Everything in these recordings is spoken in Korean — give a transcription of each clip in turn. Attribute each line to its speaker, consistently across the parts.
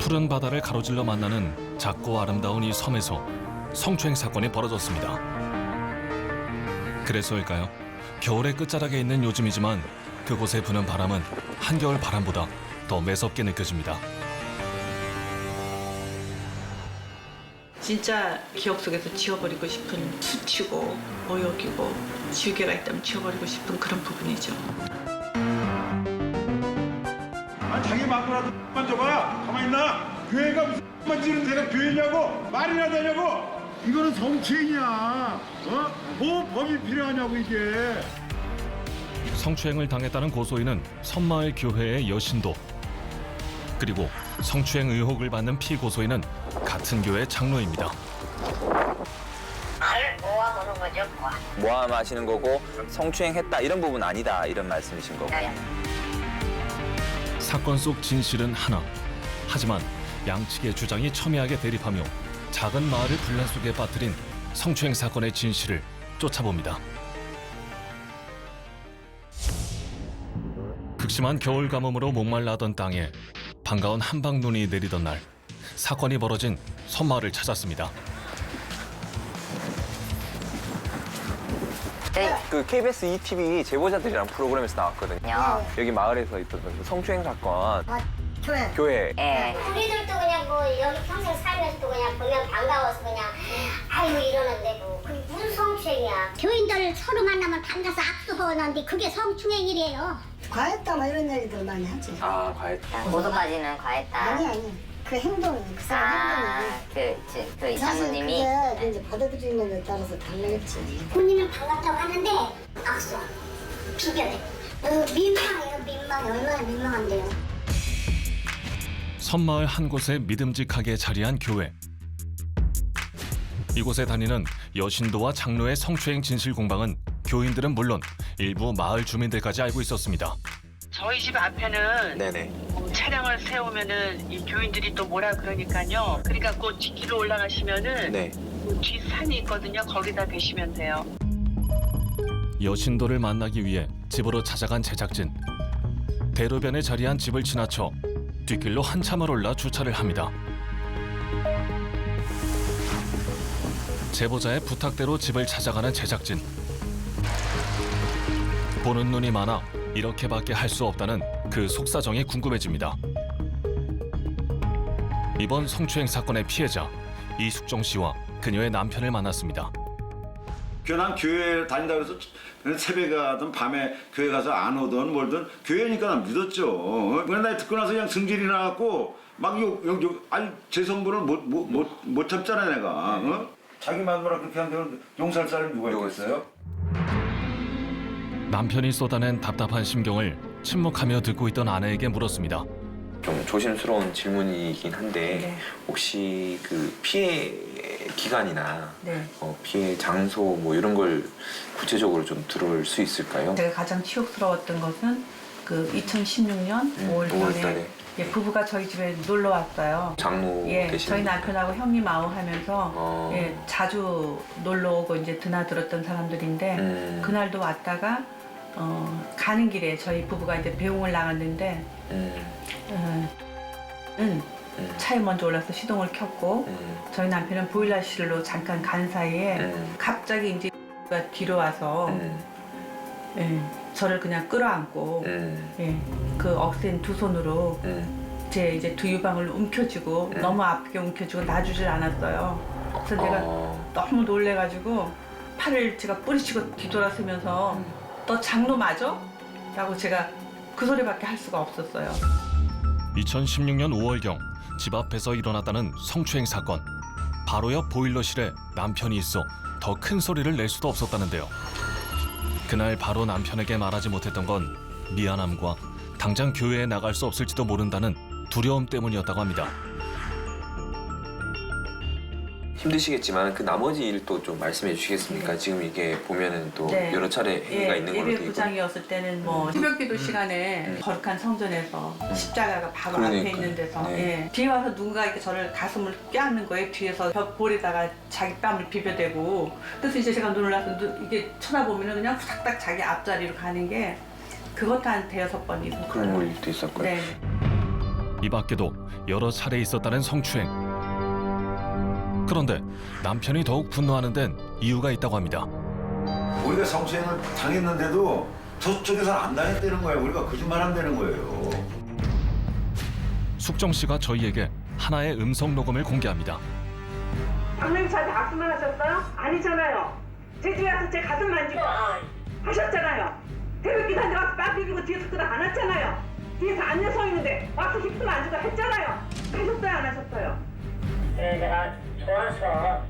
Speaker 1: 푸른 바다를 가로질러 만나는 작고 아름다운 이 섬에서 성추행 사건이 벌어졌습니다. 그래서일까요? 겨울의 끝자락에 있는 요즘이지만 그곳에 부는 바람은 한겨울 바람보다 더 매섭게 느껴집니다.
Speaker 2: 진짜 기억 속에서 지워버리고 싶은 수치고 모욕이고 지우개가 있다면 지워버리고 싶은 그런 부분이죠.
Speaker 3: 아, 자기 마음으로라도 만져봐. 가만히 있나? 교회가 무슨 만지는 데가 교회냐고? 말이나 되냐고? 이거는 성추행이야. 뭐 법이 필요하냐고 이게.
Speaker 1: 성추행을 당했다는 고소인은 섬마을 교회의 여신도, 그리고 성추행 의혹을 받는 피고소인은 같은 교회 장로입니다.
Speaker 4: 말을 모함하는 거죠, 모함.
Speaker 5: 모함하시는 거고 성추행했다 이런 부분 아니다 이런 말씀이신 거고.
Speaker 4: 네.
Speaker 1: 사건 속 진실은 하나. 하지만 양측의 주장이 첨예하게 대립하며 작은 마을을 분란 속에 빠뜨린 성추행 사건의 진실을 쫓아봅니다. 극심한 겨울 가뭄으로 목말라하던 땅에 반가운 한방눈이 내리던 날, 사건이 벌어진 섬마을을 찾았습니다.
Speaker 5: 그 KBS ETV 제보자들이라는 프로그램에서 나왔거든요. 여기 마을에서 있던 그 성추행 사건. 교회.
Speaker 4: 예.
Speaker 6: 우리들도 그냥 뭐 여기 평생 살면서도 그냥 보면 반가워서 그냥 아이고 이러는데 뭐 그게 무슨 성추행이야. 교인들 서로 만나면 반가서 악수하는데 그게 성추행이래요.
Speaker 7: 과했다 막 이런 얘기들 많이 하지.
Speaker 5: 아 과했다.
Speaker 4: 고소까지는 과했다.
Speaker 7: 아니 그 행동이 그 사람 행동이
Speaker 4: 그 장로님이
Speaker 7: 그게 이제 받아들이는 데 따라서 달라겠지.
Speaker 6: 본인은 반갑다고 하는데 악수 비벼대. 민망해요. 민망해. 얼마나 민망한데요.
Speaker 1: 섬마을 한 곳에 믿음직하게 자리한 교회. 이곳에 다니는 여신도와 장로의 성추행 진실 공방은 교인들은 물론 일부 마을 주민들까지 알고 있었습니다.
Speaker 2: 저희 집 앞에는
Speaker 5: 네네.
Speaker 2: 차량을 세우면은 이 교인들이 또 뭐라 그러니까요. 그러니까 그 뒷길로 올라가시면은
Speaker 5: 네.
Speaker 2: 뒷 산이 있거든요. 거기다 계시면 돼요.
Speaker 1: 여신도를 만나기 위해 집으로 찾아간 제작진. 대로변에 자리한 집을 지나쳐 뒷길로 한참을 올라 주차를 합니다. 제보자의 부탁대로 집을 찾아가는 제작진. 보는 눈이 많아 이렇게밖에 할 수 없다는 그 속사정이 궁금해집니다. 이번 성추행 사건의 피해자 이숙정 씨와 그녀의 남편을 만났습니다.
Speaker 3: 난 교회 다닌다고 해서 새벽에 가든 밤에 교회 가서 안 오든 뭘든 교회니까 난 믿었죠. 그런데 나 듣고 나서 그냥 승질이 나갖고 막 아니 제 성분을 못 참잖아 내가. 자기 마누라 그렇게 하면 용서할 사람이 누가 있겠어요?
Speaker 1: 남편이 쏟아낸 답답한 심경을 침묵하며 듣고 있던 아내에게 물었습니다.
Speaker 5: 좀 조심스러운 질문이긴 한데
Speaker 2: 네.
Speaker 5: 혹시 그 피해 기간이나
Speaker 2: 네.
Speaker 5: 피해 장소 뭐 이런 걸 구체적으로 좀 들을 수 있을까요?
Speaker 2: 제가 가장 치욕스러웠던 것은 그 2016년 5월
Speaker 5: 5월 달에.
Speaker 2: 부부가 저희 집에 놀러 왔어요.
Speaker 5: 장로
Speaker 2: 예,
Speaker 5: 계신
Speaker 2: 저희 남편하고 형님 아우 하면서 예, 자주 놀러 오고 이제 드나들었던 사람들인데 그날도 왔다가 가는 길에 저희 부부가 이제 배웅을 나갔는데 차에 먼저 올라서 시동을 켰고 저희 남편은 보일러실로 잠깐 간 사이에 갑자기 이제 뒤로 와서 예, 저를 그냥 끌어안고 예, 그 억센 두 손으로 제 이제 두 유방을 움켜쥐고 너무 아프게 움켜쥐고 놔주질 않았어요. 그래서 제가 너무 놀래가지고 팔을 제가 뿌리치고 뒤돌아서면서 너 장로 맞아? 라고 제가 그 소리밖에 할 수가 없었어요.
Speaker 1: 2016년 5월경 집 앞에서 일어났다는 성추행 사건. 바로 옆 보일러실에 남편이 있어 더 큰 소리를 낼 수도 없었다는데요. 그날 바로 남편에게 말하지 못했던 건 미안함과 당장 교회에 나갈 수 없을지도 모른다는 두려움 때문이었다고 합니다.
Speaker 5: 힘드시겠지만 그 나머지 일도 좀 말씀해 주시겠습니까?
Speaker 2: 네.
Speaker 5: 지금 이게 보면은 또
Speaker 2: 네.
Speaker 5: 여러 차례 행위가
Speaker 2: 예,
Speaker 5: 있는 걸로
Speaker 2: 예배
Speaker 5: 돼 있고.
Speaker 2: 부장이었을 때는 뭐 새벽기도 시간에 거룩한 성전에서 십자가가 바로 앞에
Speaker 5: 그러니까.
Speaker 2: 있는 데서
Speaker 5: 네.
Speaker 2: 예. 뒤에 와서 누군가 이렇게 저를 가슴을 껴안는 거예요. 뒤에서 볼에다가 자기 뺨을 비벼대고. 그래서 이제 제가 눈을 나서 이게 쳐다보면은 그냥 후닥닥 자기 앞자리로 가는 게 그것도 한 대여섯 번 있었어요.
Speaker 5: 그런 일도 있었고요.
Speaker 2: 네.
Speaker 1: 이 밖에도 여러 차례 있었다는 성추행. 그런데 남편이 더욱 분노하는 데는 이유가 있다고 합니다.
Speaker 3: 우리가 성추행을 당했는데도 저쪽에서 안 당했다는 거예요. 우리가 거짓말한다는 거예요.
Speaker 1: 숙정 씨가 저희에게 하나의 음성 녹음을 공개합니다.
Speaker 8: 강릉 저한테 악수만 하셨어요? 아니잖아요. 제 집에 와서 제 가슴 만지고 하셨잖아요. 태극기 단지 와서 빡 비비고 뒤에서 그다 안 왔잖아요. 뒤에서 앉아 서 있는데 와서 힙도 만지고 했잖아요. 하셨어요 안 하셨어요?
Speaker 9: 네, 내가 좋아서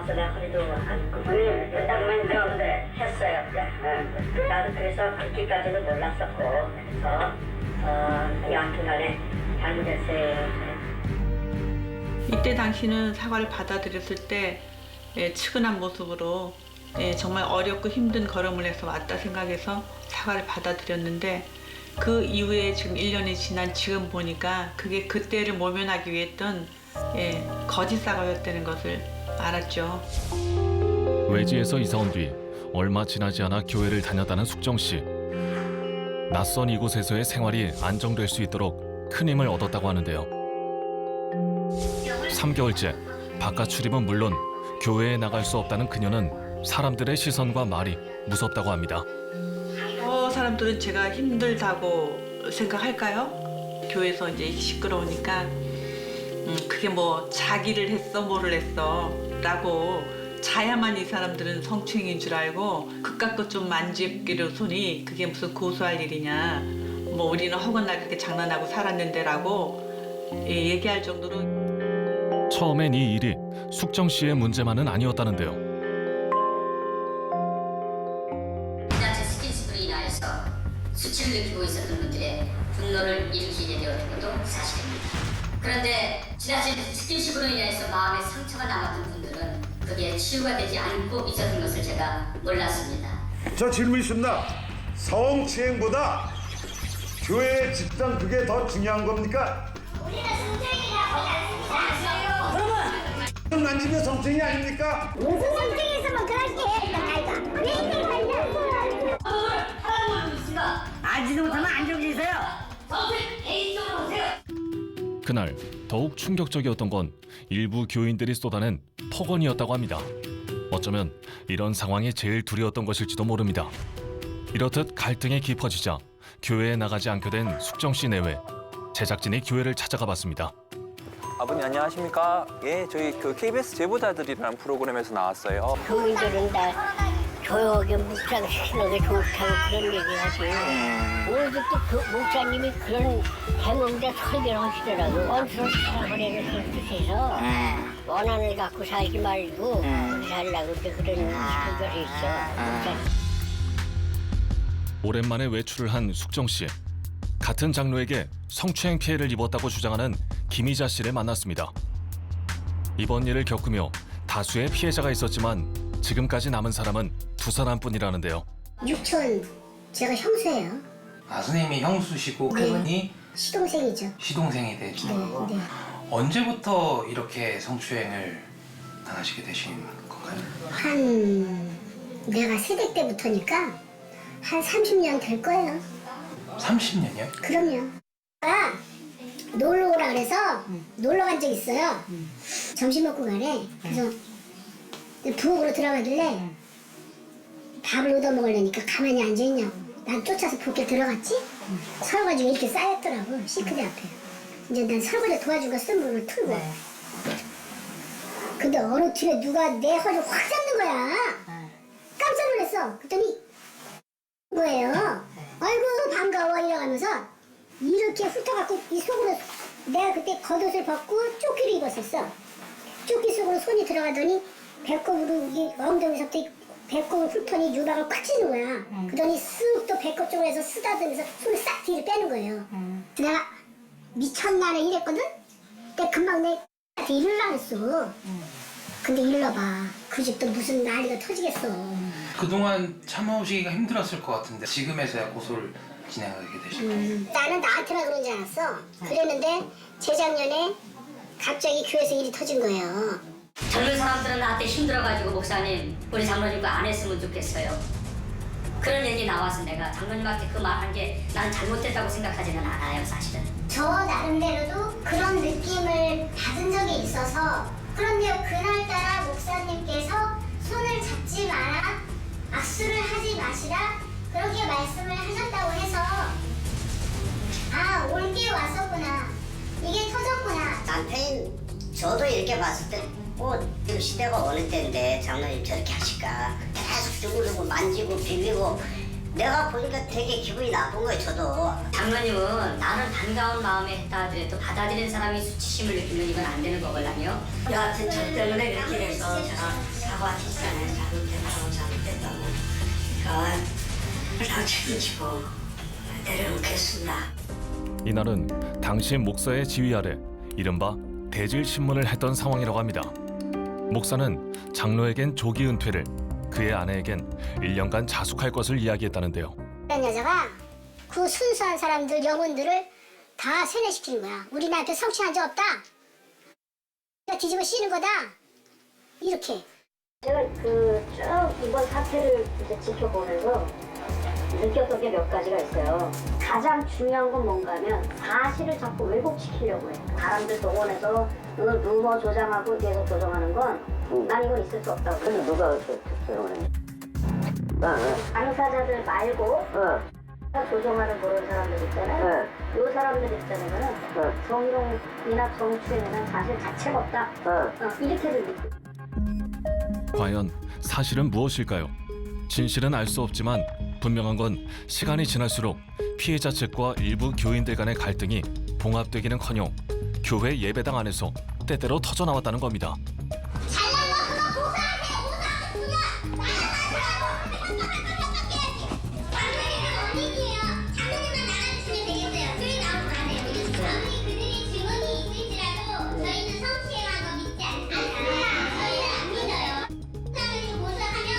Speaker 9: 내가 그래도 그분이 연락만 들었는데 했어요. 나도 그래서 그렇게까지는 몰랐었고 그래서 여하튼간에 잘못했어요.
Speaker 2: 이때 당시는 사과를 받아들였을 때 측은한 모습으로 정말 어렵고 힘든 걸음을 해서 왔다 생각해서 사과를 받아들였는데 그 이후에 지금 1년이 지난 지금 보니까 그게 그때를 모면하기 위해 했던 거짓 사과였다는 것을 알았죠.
Speaker 1: 외지에서 이사 온 뒤 얼마 지나지 않아 교회를 다녔다는 숙정 씨. 낯선 이곳에서의 생활이 안정될 수 있도록 큰 힘을 얻었다고 하는데요. 3개월째 바깥 출입은 물론 교회에 나갈 수 없다는 그녀는 사람들의 시선과 말이 무섭다고 합니다.
Speaker 2: 사람들은 제가 힘들다고 생각할까요? 교회에서 이제 시끄러우니까 그게 뭐 자기를 했어 뭐를 했어 라고 자야만 이 사람들은 성추행인 줄 알고 그깟 것 좀 만지기로 손이 그게 무슨 고소할 일이냐 뭐 우리는 허건날 그렇게 장난하고 살았는데 라고 얘기할 정도로.
Speaker 1: 처음엔 이 일이 숙정 씨의 문제만은 아니었다는데요.
Speaker 10: 지나친 스킨십으로 인하여서 수치를 느끼고 있었던 분들의 분노를 일으키게 되었던 것도 사실입니다. 그런데 지나친 스킨십으로 인해서 마음에 상처가 남았던 분들은 그게 치유가 되지 않고 있었던 것을 제가 몰랐습니다.
Speaker 3: 저 질문 있습니다. 성추행보다 교회 집단 그게 더 중요한 겁니까?
Speaker 6: 우리는 성추행이라고 하지 않습니다.
Speaker 3: 그러면 만지면 성추행이 아닙니까?
Speaker 6: 무슨 성추행에서 뭐 그렇게 아이가 왜 이렇게 말이야?
Speaker 9: 앉지도 못하면 앉아계세요.
Speaker 1: 그날 더욱 충격적이었던 건 일부 교인들이 쏟아낸 폭언이었다고 합니다. 어쩌면 이런 상황이 제일 두려웠던 것일지도 모릅니다. 이렇듯 갈등이 깊어지자 교회에 나가지 않게 된 숙정 씨 내외 제작진이 교회를 찾아가 봤습니다.
Speaker 5: 아버님 안녕하십니까? 예, 저희 그 KBS 제보자들이라는 프로그램에서 나왔어요.
Speaker 7: 교인들은 다 조용하게 묵상시키는 게 좋다고 그런 얘기하지. 오늘도 또 그 목사님이 그런 해몽대 설교를 하시더라고. 원수를 살아버리는 뜻에서 원한을 갖고 살지 말고 살라고 이제 그런 설교를 있어.
Speaker 1: 오랜만에 외출을 한 숙정 씨. 같은 장로에게 성추행 피해를 입었다고 주장하는 김희자 씨를 만났습니다. 이번 일을 겪으며 다수의 피해자가 있었지만 지금까지 남은 사람은 2사람뿐이라는데요.
Speaker 6: 육촌 제가 형수예요.
Speaker 11: 아, 선생님이 형수시고
Speaker 6: 네.
Speaker 11: 그분이
Speaker 6: 시동생이죠.
Speaker 11: 시동생이 되시는 거고.
Speaker 6: 네.
Speaker 11: 언제부터 이렇게 성추행을 당하시게 되신 건가요?
Speaker 6: 한 내가 세대 때부터니까 한 30년 될 거예요.
Speaker 11: 30년이요?
Speaker 6: 그럼요. 놀러 오라 그래서 놀러 간 적 있어요. 점심 먹고 가래. 그래서 부엌으로 들어가길래 밥을 얻어 먹으려니까 가만히 앉아있냐고. 난 쫓아서 부엌에 들어갔지? 설거지가 이렇게 쌓였더라고, 싱크대 앞에. 이제 난 설거지 도와주고 쓴 물을 틀고. 근데 어느 틈에 누가 내 허리를 확 잡는 거야. 깜짝 놀랐어. 그랬더니 뭐예요? 아이고 반가워 이러면서 이렇게 훑어갖고 이 속으로 내가 그때 겉옷을 벗고 조끼를 입었었어. 조끼 속으로 손이 들어가더니 배꼽으로 이 엉덩이서부터 배꼽을 훑더니 유방을 꽉 찌는 거야. 그러더니 쓱 또 배꼽 쪽으로 해서 쓰다듬면서 손을 싹 뒤로 빼는 거예요. 내가 미쳤나네 이랬거든? 근데 금방 내한테 이르려고 했어. 근데 일러봐. 그 집도 무슨 난리가 터지겠어.
Speaker 11: 그동안 참아오시기가 힘들었을 것 같은데 지금에서야 고소를 진행하게 되신
Speaker 6: 나는 나한테만 그런 줄 알았어. 그랬는데 재작년에 갑자기 교회에서 일이 터진 거예요.
Speaker 10: 젊은 사람들은 나한테 힘들어가지고 목사님 우리 장로님과 안 했으면 좋겠어요. 그런 얘기 나와서 내가 장로님한테 그 말 한 게 난 잘못됐다고 생각하지는 않아요, 사실은.
Speaker 6: 저 나름대로도 그런 느낌을 받은 적이 있어서 그런데 그날따라 목사님께서 손을 잡지 마라, 악수를 하지 마시라 그렇게 말씀을 하셨다고 해서 아, 올게 왔었구나, 이게 터졌구나.
Speaker 7: 남편이 저도 이렇게 봤을 때 지금 시대가 어느 때인데 장로님 저렇게 하실까 계속 주무르고 만지고 비비고 내가 보니까 되게 기분이 나쁜 거예요. 저도
Speaker 10: 장로님은 나는 반가운 마음에 했다 하더라도 받아들이는 사람이 수치심을 느끼면 이건 안 되는 거걸랑요.
Speaker 7: 여하튼 저 때문에 그렇게 돼서 제가 사과했잖아요. 잘못됐다고 다 책임지고 내려놓겠습니다.
Speaker 1: 이날은 당시 목사의 지휘 아래 이른바 대질 신문을 했던 상황이라고 합니다. 목사는 장로에겐 조기 은퇴를, 그의 아내에겐 1년간 자숙할 것을 이야기했다는데요.
Speaker 6: 그런 여자가 그 순수한 사람들 영혼들을 다 세뇌시키는 거야. 우리 나한테 성취한 적 없다, 뒤집어 씌는 거다, 이렇게.
Speaker 9: 제가 쭉 이번 사태를 이제 지켜보면서 느꼈던 게 몇 가지가 있어요. 가장 중요한 건 뭔가 하면 사실을 자꾸 왜곡시키려고 해. 사람들 동원해서 루머 조장하고 계속 조정하는 건 난 이건 있을 수 없다고. 근데 누가 조정을 당사자들 말고 조정하는 그런 사람들 있잖아요. 이 사람들 있잖아요. 성희롱이나 성추행에는 사실 자체가 없다. 이렇게 들리고.
Speaker 1: 과연 사실은 무엇일까요? 진실은 알 수 없지만 분명한 건 시간이 지날수록 피해자 측과 일부 교인들 간의 갈등이 봉합되기는커녕 교회 예배당 안에서 때때로 터져나왔다는 겁니다.
Speaker 6: 잘난 거 그거 고소하세요. 고소하면 그냥 어린이에요. 장로님만 나가주시면 되겠어요. 저희 나오면 안 해요. 아무리 그들이 증언이 있을지라도 저희는 성추행한 거 믿지 않습니다. 저희는 안 믿어요. 장로님 고소하면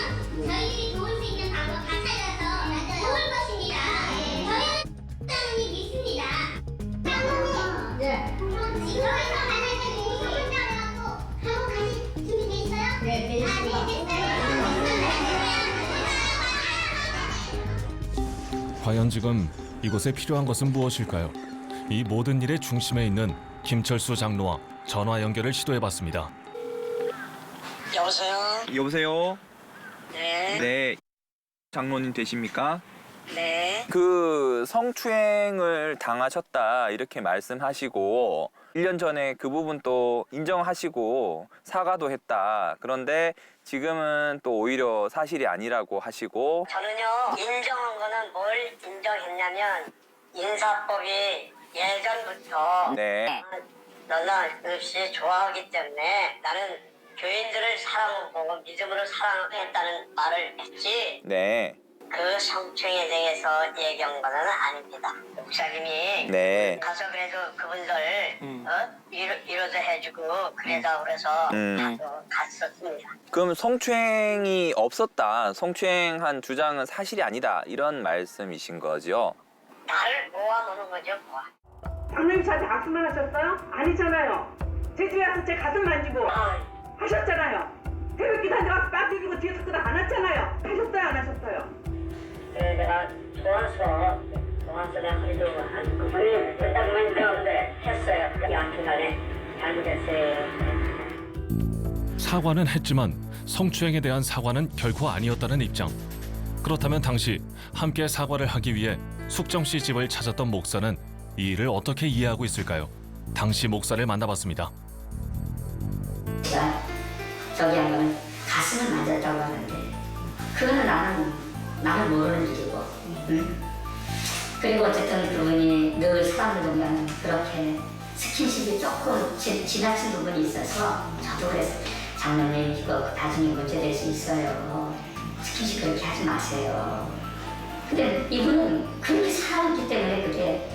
Speaker 6: 저희들이 도울 수 있는 방법 다 찾아서 도울 것입니다. 저희는 장로님 믿습니다. 장로님. 네. 그럼 지금에서 만날 때 고소 결정해갖고 하고 가실 준비돼 있어요? 네, 네. 아, 네, 됐어요.
Speaker 1: 과연 지금 이곳에 필요한 것은 무엇일까요? 이 모든 일의 중심에 있는 김철수 장로와 전화 연결을 시도해봤습니다.
Speaker 7: 여보세요?
Speaker 5: 여보세요?
Speaker 7: 네.
Speaker 5: 네. 장로님 되십니까?
Speaker 7: 네.
Speaker 5: 그 성추행을 당하셨다 이렇게 말씀하시고 1년 전에 그 부분 또 인정하시고 사과도 했다. 그런데 지금은 또 오히려 사실이 아니라고 하시고.
Speaker 7: 저는요, 인정한 거는 뭘 인정했냐면 인사법이 예전부터
Speaker 5: 네.
Speaker 7: 너나 없이 좋아하기 때문에 나는 교인들을 사랑하고 믿음으로 사랑했다는 말을 했지.
Speaker 5: 네.
Speaker 7: 그 성추행에 대해서 얘기한 거는 아닙니다. 목사님이
Speaker 5: 네.
Speaker 7: 가서 그래도 그분들 위로도 해주고 그래서 갔었습니다.
Speaker 5: 그럼 성추행이 없었다, 성추행한 주장은 사실이 아니다 이런 말씀이신 거죠?
Speaker 7: 나를 모아놓는 거죠, 모아.
Speaker 8: 장로님 저한테 악수만 하셨어요? 아니잖아요. 제 집에 와서 제 가슴 만지고 하셨잖아요. 태극기 단장하고 빡 비비고 뒤에 서도 안 왔잖아요. 하셨어요, 안 하셨어요?
Speaker 9: 내가 좋아서 내가 그래도 한 그분이 딱 들었는데 했어요. 양쪽간에 잘못했어요.
Speaker 1: 사과는 했지만 성추행에 대한 사과는 결코 아니었다는 입장. 그렇다면 당시 함께 사과를 하기 위해 숙정 씨 집을 찾았던 목사는 이 일을 어떻게 이해하고 있을까요? 당시 목사를 만나봤습니다.
Speaker 10: 저기 한 거는 가슴을 만졌다고 하는데 그거는 나는 모르는 일이고 그리고 어쨌든 그분이 늘 사람들 보면 그렇게 스킨십이 조금 지나친 부분이 있어서 저도 그래서 장로님 이거 나중에 문제될 수 있어요. 스킨십 그렇게 하지 마세요. 근데 이분은 그렇게 살아왔기 때문에 그게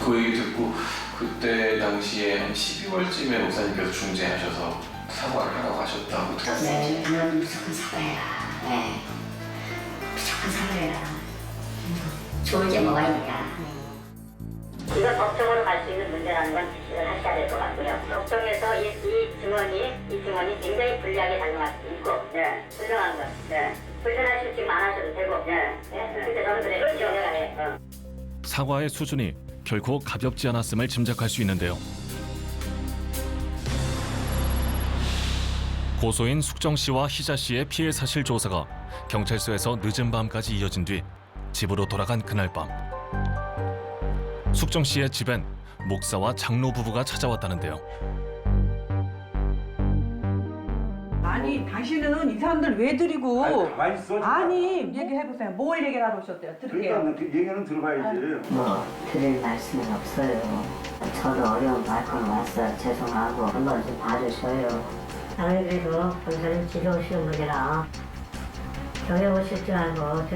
Speaker 12: 그 얘기 듣고 그때 당시에 한 12월쯤에 목사님께서 중재하셔서 사과를 하라고 하셨다고 들었어요.
Speaker 10: 네, 장로님 무조건 사과해라. 네, 무조건 사과해라. 좋을 게 뭐가 있냐.
Speaker 9: 이거 법적으로 갈 수 있는 문제라는 건 지시를 하셔야 될 것 같고요. 법정에서 이 증언이 굉장히 불리하게 작용할 수 있고, 불정한 것, 불편하실 지금 안 하셔도 되고, 근데 저는 그래, 그렇죠.
Speaker 1: 사과의 수준이 결코 가볍지 않았음을 짐작할 수 있는데요. 고소인 숙정 씨와 희자 씨의 피해 사실 조사가 경찰서에서 늦은 밤까지 이어진 뒤 집으로 돌아간 그날 밤, 숙정 씨의 집엔 목사와 장로 부부가 찾아왔다는데요.
Speaker 2: 아니 당신은 이 사람들 왜 들이고
Speaker 3: 가만히 있어.
Speaker 2: 아니 얘기해보세요. 뭘 얘기를 하러 오셨대요? 들을게요.
Speaker 3: 그러니까 그 얘기는 들어봐야지.
Speaker 7: 뭐 드릴 말씀은 없어요. 저도 어려운 발권 왔어요. 죄송하고 한번 좀 봐주셔요. 나는 그래도 본사님 지도오시는 분이라 교회 오실 줄 알고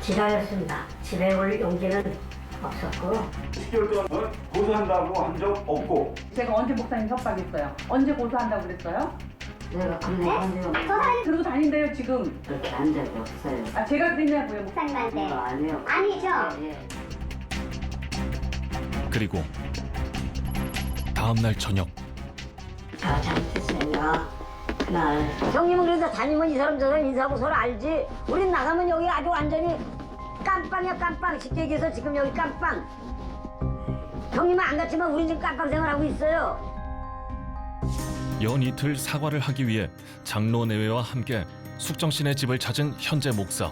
Speaker 7: 기다렸습니다. 집에 올 용기는 없었고
Speaker 3: 10개월 동안 고소한다고 한 적 없고.
Speaker 2: 제가 언제 목사님 협박했어요? 언제 고소한다고 그랬어요?
Speaker 7: 내가 그런 한 적이
Speaker 2: 들고 다닌대요 지금.
Speaker 7: 그렇게 한 적이 없어요.
Speaker 2: 아 제가 그랬냐고요?
Speaker 6: 목사님한테.
Speaker 7: 아니요.
Speaker 6: 아니죠.
Speaker 7: 예.
Speaker 1: 그리고 다음 날 저녁,
Speaker 7: 다 잘못했어요. 그날 형님은 그래도 다니면 이 사람 저 사람 인사하고 서로 알지. 우린 나가면 여기 아주 완전히 깜빵이야 깜빵. 쉽게 얘기해서 지금 여기 깜빵. 형님은 안 갔지만 우린 지금 깜빵 생활하고 있어요.
Speaker 1: 연 이틀 사과를 하기 위해 장로 내외와 함께 숙정 씨네 집을 찾은 현재 목사.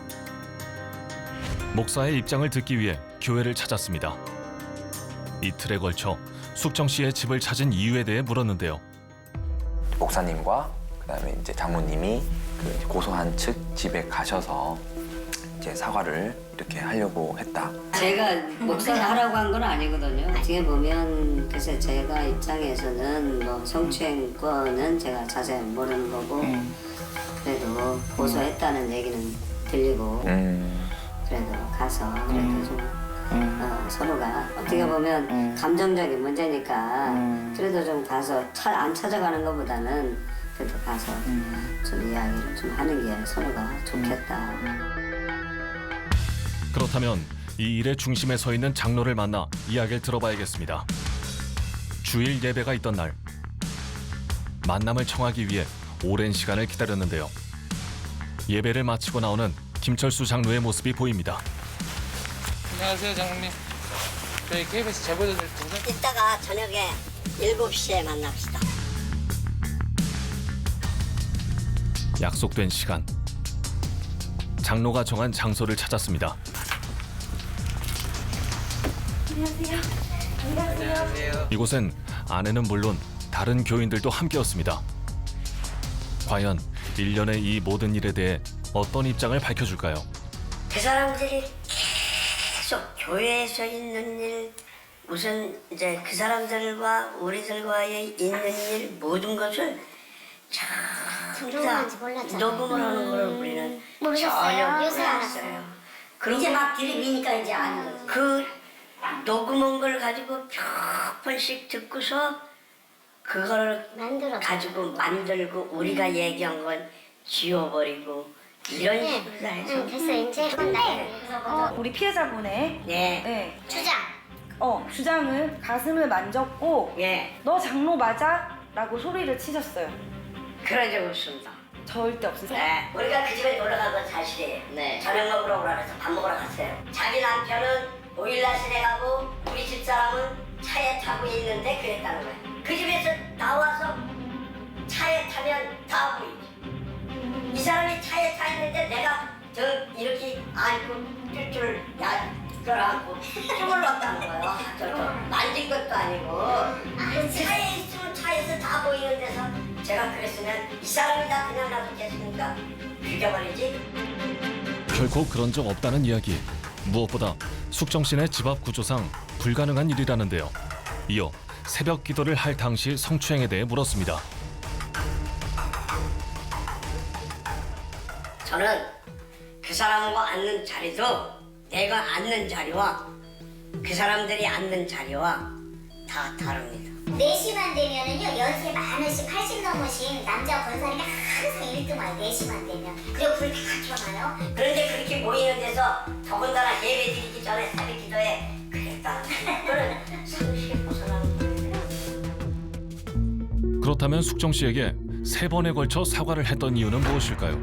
Speaker 1: 목사의 입장을 듣기 위해 교회를 찾았습니다. 이틀에 걸쳐 숙정 씨의 집을 찾은 이유에 대해 물었는데요.
Speaker 5: 목사님과 그다음에 이제 장모님이 그 고소한 측 집에 가셔서 이제 사과를 이렇게 하려고 했다.
Speaker 7: 제가 목사를 하라고 한 건 아니거든요. 어떻게 보면 글쎄 제가 입장에서는 뭐 성추행권은 제가 자세히 모르는 거고 그래도 고소했다는 얘기는 들리고 그래도 가서 그래도 좀 서로가 어떻게 보면 감정적인 문제니까 그래도 좀 가서 안 찾아가는 것보다는 그래도 가서 좀 이야기를 좀 하는 게 서로가 좋겠다.
Speaker 1: 그렇다면 이 일의 중심에 서 있는 장로를 만나 이야기를 들어봐야겠습니다. 주일 예배가 있던 날, 만남을 청하기 위해 오랜 시간을 기다렸는데요. 예배를 마치고 나오는 김철수 장로의 모습이 보입니다.
Speaker 11: 안녕하세요, 장로님. 저희 KBS 제보자들 동생.
Speaker 7: 이따가 저녁에 7시에 만납시다.
Speaker 1: 약속된 시간, 장로가 정한 장소를 찾았습니다.
Speaker 11: 안녕하세요.
Speaker 1: 이곳엔 아내는 물론 다른 교인들도 함께였습니다. 과연 일련의 이 모든 일에 대해 어떤 입장을 밝혀줄까요?
Speaker 7: 그 사람들이 계속 교회에서 있는 일, 무슨 이제 그 사람들과 우리들과의 있는 일 모든 것을 전부 다 녹음을 하는 걸 우리는 전혀
Speaker 6: 요새
Speaker 7: 몰랐어요. 이제 막 들이미니까 이제 아는 거죠. 그 녹음한 걸 가지고 몇 번씩 듣고서 그걸 가지고 만들고 우리가 얘기한 건 지워버리고 이런 식으로 다 해서
Speaker 6: 됐어 이제. 근데
Speaker 13: 우리 피해자분의
Speaker 7: 네.
Speaker 6: 주장.
Speaker 13: 주장을 가슴을 만졌고
Speaker 7: 예.
Speaker 13: 너 장로 맞아? 라고 소리를 치셨어요.
Speaker 7: 그런 적 없습니다.
Speaker 13: 절대 없으세요?
Speaker 7: 네. 우리가 그 집에 놀러 간 건 사실이에요. 네. 저녁 먹으러 오라 그래서 밥 먹으러 갔어요. 자기 남편은 보일러실에 가고 우리 집사람은 차에 타고 있는데 그랬다는 거예요. 그 집에서 나와서 차에 타면 다 보이지. 이 사람이 차에 타 있는데 내가 저 이렇게 안고 쭈쭈를 그걸 안고 쭈물 넣었다는 거예요. 저 만진 것도 아니고. 차에 있으면 차에서 다 보이는 데서 제가 그랬으면 이 사람이 다 그냥 놔뒀겠습니까? 죽여버리지.
Speaker 1: 결코 그런 적 없다는 이야기. 무엇보다 숙정 씨네 집 앞 구조상 불가능한 일이라는데요. 이어 새벽 기도를 할 당시 성추행에 대해 물었습니다.
Speaker 7: 저는 그 사람과 앉는 자리도 내가 앉는 자리와 그 사람들이 앉는 자리와 다 다릅니다.
Speaker 6: 4시만 되면은요 연세 많으신 80 넘으신 남자 권사님이 항상 1등 와요. 4시만 되면. 그리고 불 다 켜놔요.
Speaker 7: 그런데 그렇게 모이는 데서 더군다나 예배 드리기 전에 새벽 기도에 그랬다. 그거는
Speaker 1: 그렇다면 숙정 씨에게 3번에 걸쳐 사과를 했던 이유는 무엇일까요?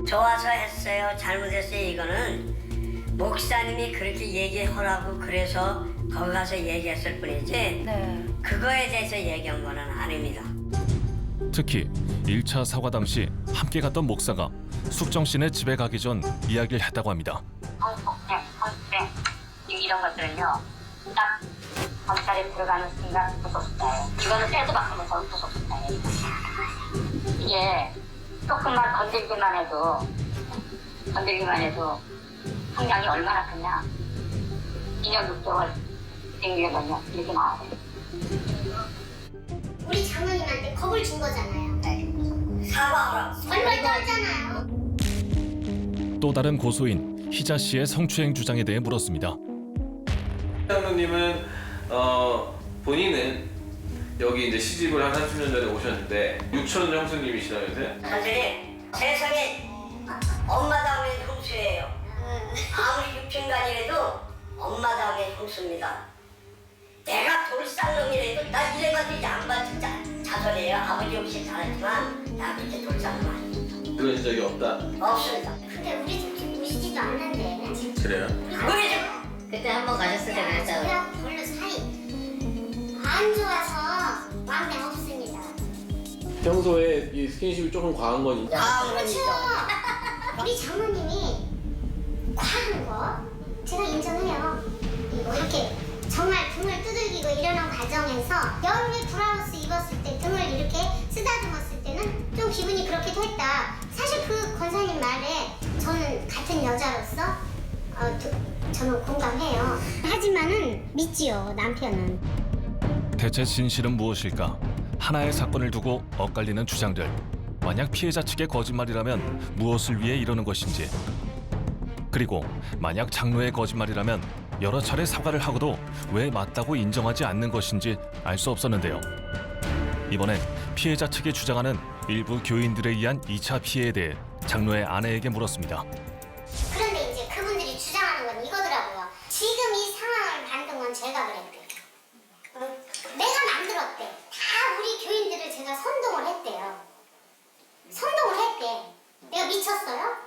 Speaker 7: 좋아서 했어요, 잘못했어요, 이거는 목사님이 그렇게 얘기하라고 그래서 거기 가서 얘기했을 뿐이지
Speaker 13: 네.
Speaker 7: 그거에 대해서 얘기한 거는 아닙니다.
Speaker 1: 특히 1차 사과 당시 함께 갔던 목사가 숙정 씨네 집에 가기 전 이야기를 했다고 합니다.
Speaker 9: 성폭행 이런 것들은요 딱 검찰에 들어가는 순간 무섭다요. 이거는 빼도 박으면 더 무섭다요. 이게 조금만 건들기만 해도 형량이 얼마나 크냐. 2년 6개월 징역이거든요. 이렇게 나와요.
Speaker 6: 우리 장모님한테 겁을 준 거잖아요.
Speaker 7: 사과하라.
Speaker 6: 얼마 떨잖아요.
Speaker 1: 또 다른 고소인 희자 씨의 성추행 주장에 대해 물었습니다.
Speaker 12: 장로님은 본인은 여기 이제 시집을 한 30년 전에 오셨는데 유치원 형수님이시라면서요?
Speaker 7: 사실이 세상에 엄마 다음에 형수예요. 아무리 육친간이라도 엄마 다음에 형수입니다. 내가 돌싼 놈이라도 나 이래가지고 양반 자손이에요. 아버지 없이 살았지만 나 그렇게 돌싼 놈 아닙니다.
Speaker 12: 그런 적이 없다?
Speaker 7: 없습니다.
Speaker 6: 근데 우리 집 오시지도 않는데.
Speaker 12: 그래요?
Speaker 7: 우리 집
Speaker 4: 그때 한번 가셨을 때 그랬잖아요.
Speaker 6: 저희하고 별로 사이 안 좋아서 마음에 없습니다.
Speaker 12: 평소에 이 스킨십이 조금 과한 건 있나요?
Speaker 6: 그렇죠. 우리 장모님이 과한 거 제가 인정해요. 뭐 이렇게 정말 등을 두들기고 이러는 과정에서 여름에 브라우스 입었을 때 등을 이렇게 쓰다듬었을 때는 좀 기분이 그렇기도 했다. 사실 그 권사님 말에 저는 같은 여자로서 저는 공감해요. 하지만은 믿지요, 남편은.
Speaker 1: 대체 진실은 무엇일까? 하나의 사건을 두고 엇갈리는 주장들. 만약 피해자 측의 거짓말이라면 무엇을 위해 이러는 것인지. 그리고 만약 장로의 거짓말이라면 여러 차례 사과를 하고도 왜 맞다고 인정하지 않는 것인지 알 수 없었는데요. 이번엔 피해자 측이 주장하는 일부 교인들에 의한 2차 피해에 대해 장로의 아내에게 물었습니다.
Speaker 6: 그런데 이제 그분들이 주장하는 건 이거더라고요. 지금 이 상황을 만든 건 제가 그랬대요. 내가 만들었대. 다 우리 교인들을 제가 선동을 했대요. 선동을 했대. 내가 미쳤어요?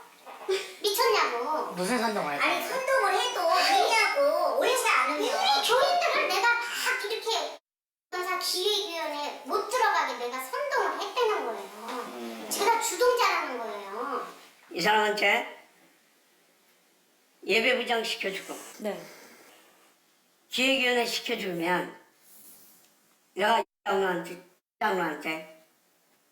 Speaker 6: 미쳤냐고.
Speaker 4: 무슨 선동을 했어요?
Speaker 6: 아니 선동을 해도 되냐고. 옳지 않으면. 우리 교인들을 내가 막 이렇게 변사 기획위원회 못 들어가게 내가 선동을 했다는 거예요. 제가 주동자라는 거예요.
Speaker 7: 이 사람한테 예배부장 시켜주고
Speaker 13: 네.
Speaker 7: 기획위원회 시켜주면 내가 장로한테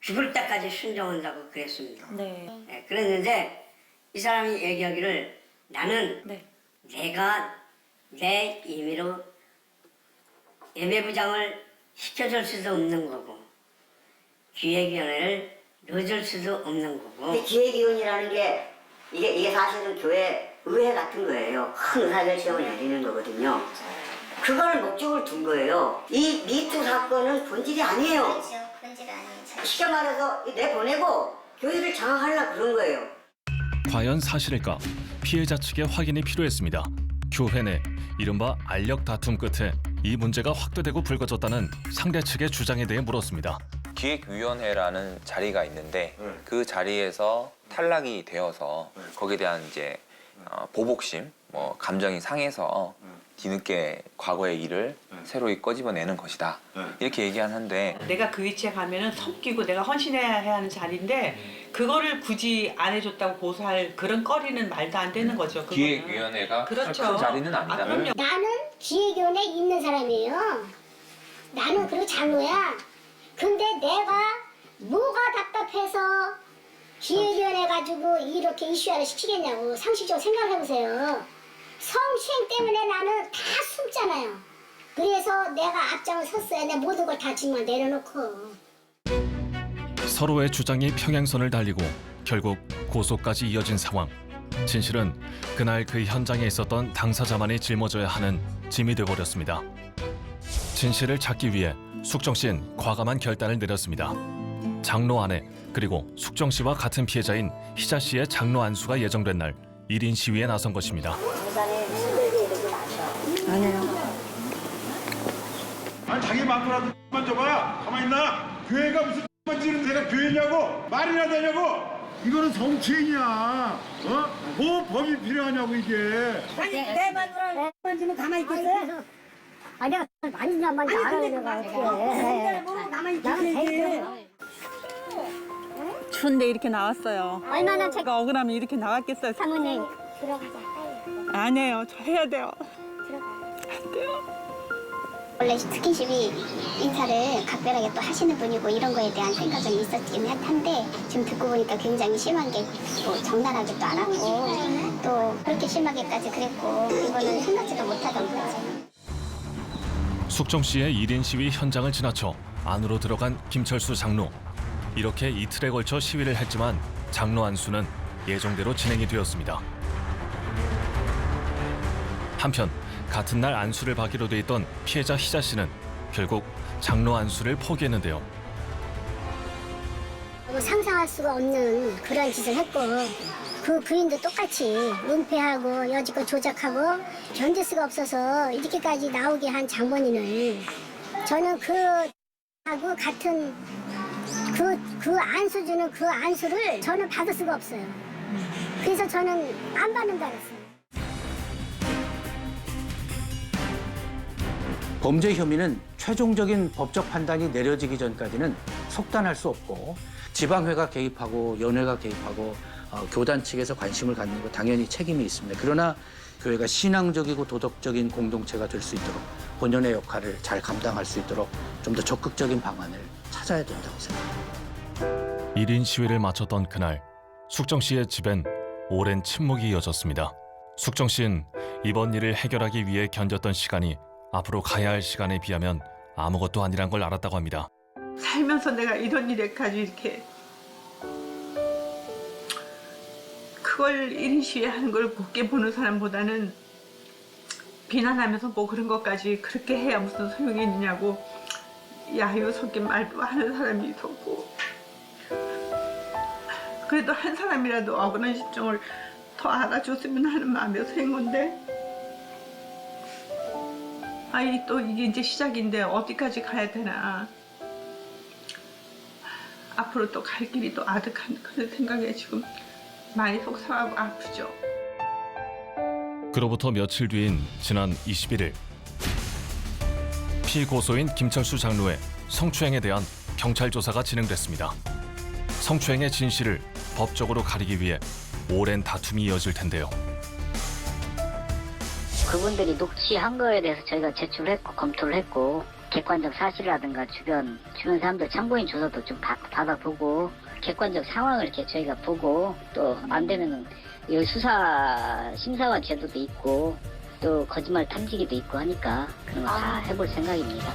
Speaker 7: 죽을 때까지 순종한다고 그랬습니다.
Speaker 13: 네.
Speaker 7: 네, 그랬는데 이 사람이 얘기하기를 나는
Speaker 13: 네.
Speaker 7: 내가 내 임의로 예배부장을 시켜줄 수도 없는 거고 기획위원회를 넣어줄 수도 없는 거고.
Speaker 14: 근데 기획위원이라는 게 이게 사실은 교회 의회 같은 거예요. 큰 의사결 시험을 열리는 거거든요. 그걸 목적을 둔 거예요. 이 미투 사건은 본질이 아니에요.
Speaker 6: 그렇죠. 본질 아니에요.
Speaker 14: 쉽게 말해서 내보내고 교회를 장악하려고 그런 거예요.
Speaker 1: 과연 사실일까? 피해자 측의 확인이 필요했습니다. 교회 내 이른바 알력 다툼 끝에 이 문제가 확대되고 불거졌다는 상대 측의 주장에 대해 물었습니다.
Speaker 5: 기획위원회라는 자리가 있는데 그 자리에서 탈락이 되어서 거기에 대한 이제 보복심, 뭐 감정이 상해서 뒤늦게 과거의 일을 새로이 꺼집어내는 것이다. 이렇게 얘기하는데
Speaker 8: 내가 그 위치에 가면은 섬기고 내가 헌신해야 하는 자리인데 그거를 굳이 안 해줬다고 고소할 그런 거리는 말도 안 되는 거죠. 그거는.
Speaker 5: 기획위원회가
Speaker 8: 그렇죠.
Speaker 5: 큰 자리는 아니다.
Speaker 8: 그럼요.
Speaker 6: 나는 기획위원회에 있는 사람이에요. 나는 그리고 장로야. 근데 내가 뭐가 답답해서 기획위원회 가지고 이렇게 이슈화를 시키겠냐고 상식적으로 생각해보세요. 성추행 때문에 나는 다 숨잖아요. 그래서 내가 앞장을 섰어야 내 모든 걸 다 정말 내려놓고.
Speaker 1: 서로의 주장이 평행선을 달리고 결국 고소까지 이어진 상황. 진실은 그날 그 현장에 있었던 당사자만이 짊어져야 하는 짐이 되어버렸습니다. 진실을 찾기 위해 숙정 씨는 과감한 결단을 내렸습니다. 장로 아내 그리고 숙정 씨와 같은 피해자인 희자 씨의 장로 안수가 예정된 날 1인 시위에 나선 것입니다.
Speaker 6: 장사님 힘들게 이렇게 마셔.
Speaker 13: 아니에요.
Speaker 3: 아니 자기 마음대로 만져봐. 가만히 있나? 교회가 무슨 만지는 데가 교회냐고? 말이나 되냐고? 이거는 성추행이야. 뭐 법이 필요하냐고 이게.
Speaker 6: 내 마누라 만지면 가만히 있겠어요? 아 내가 만지냐 안 만지냐 알아야 내가 가만히 있겠지.
Speaker 15: 추운데 이렇게 나왔어요.
Speaker 6: 얼마나
Speaker 15: 제가 억울하면 이렇게 나왔겠어요.
Speaker 6: 사모님 들어가자.
Speaker 15: 안 해요. 저 해야 돼요.
Speaker 6: 원래 스킨십이 인사를 각별하게 또 하시는 분이고 이런 거에 대한 생각은 있었긴 한데 지금 듣고 보니까 굉장히 심한 게 또 적나라하게도 안 하고 또 그렇게 심하게까지 그랬고 이거는 생각지도 못하던 거지.
Speaker 1: 숙정 씨의 1인 시위 현장을 지나쳐 안으로 들어간 김철수 장로. 이렇게 이틀에 걸쳐 시위를 했지만 장로 안수는 예정대로 진행이 되었습니다. 한편 같은 날 안수를 받기로 돼 있던 피해자 희자 씨는 결국 장로 안수를 포기했는데요.
Speaker 6: 상상할 수가 없는 그런 짓을 했고 그 부인도 똑같이 은폐하고 여지껏 조작하고 견딜 수가 없어서 이렇게까지 나오게 한 장본인을 저는 하고 같은 그 안수 주는 그 안수를 저는 받을 수가 없어요. 그래서 저는 안 받는 줄 알았어요.
Speaker 16: 범죄 혐의는 최종적인 법적 판단이 내려지기 전까지는 속단할 수 없고 지방회가 개입하고 연회가 개입하고 교단 측에서 관심을 갖는 거 당연히 책임이 있습니다. 그러나 교회가 신앙적이고 도덕적인 공동체가 될 수 있도록 본연의 역할을 잘 감당할 수 있도록 좀 더 적극적인 방안을 찾아야 된다고 생각합니다.
Speaker 1: 1인 시위를 마쳤던 그날 숙정 씨의 집엔 오랜 침묵이 이어졌습니다. 숙정 씨는 이번 일을 해결하기 위해 견뎠던 시간이 앞으로 가야 할 시간에 비하면 아무것도 아니란 걸 알았다고 합니다.
Speaker 15: 살면서 내가 이런 일에까지 이렇게 그걸 1인 시위하는 걸 곱게 보는 사람보다는 비난하면서 뭐 그런 것까지 그렇게 해야 무슨 소용이 있느냐고 야유 섞인 말도 하는 사람이 있었고 그래도 한 사람이라도 억울한 심정을 더 알아줬으면 하는 마음에서 한 건데 아이 또 이게 이제 시작인데 어디까지 가야 되나 앞으로 또 갈 길이 또 아득한 그런 생각에 지금 많이 속상하고 아프죠.
Speaker 1: 그로부터 며칠 뒤인 지난 21일 피고소인 김철수 장로의 성추행에 대한 경찰 조사가 진행됐습니다. 성추행의 진실을 법적으로 가리기 위해 오랜 다툼이 이어질 텐데요.
Speaker 7: 그분들이 녹취한 거에 대해서 저희가 제출했고 검토를 했고 객관적 사실이라든가 주변 사람들 참고인 조사도 좀 받아보고 객관적 상황을 이렇게 저희가 보고 또 안 되면 여기 수사 심사관 제도도 있고 또 거짓말 탐지기도 있고 하니까 그런 거 다 해볼 생각입니다.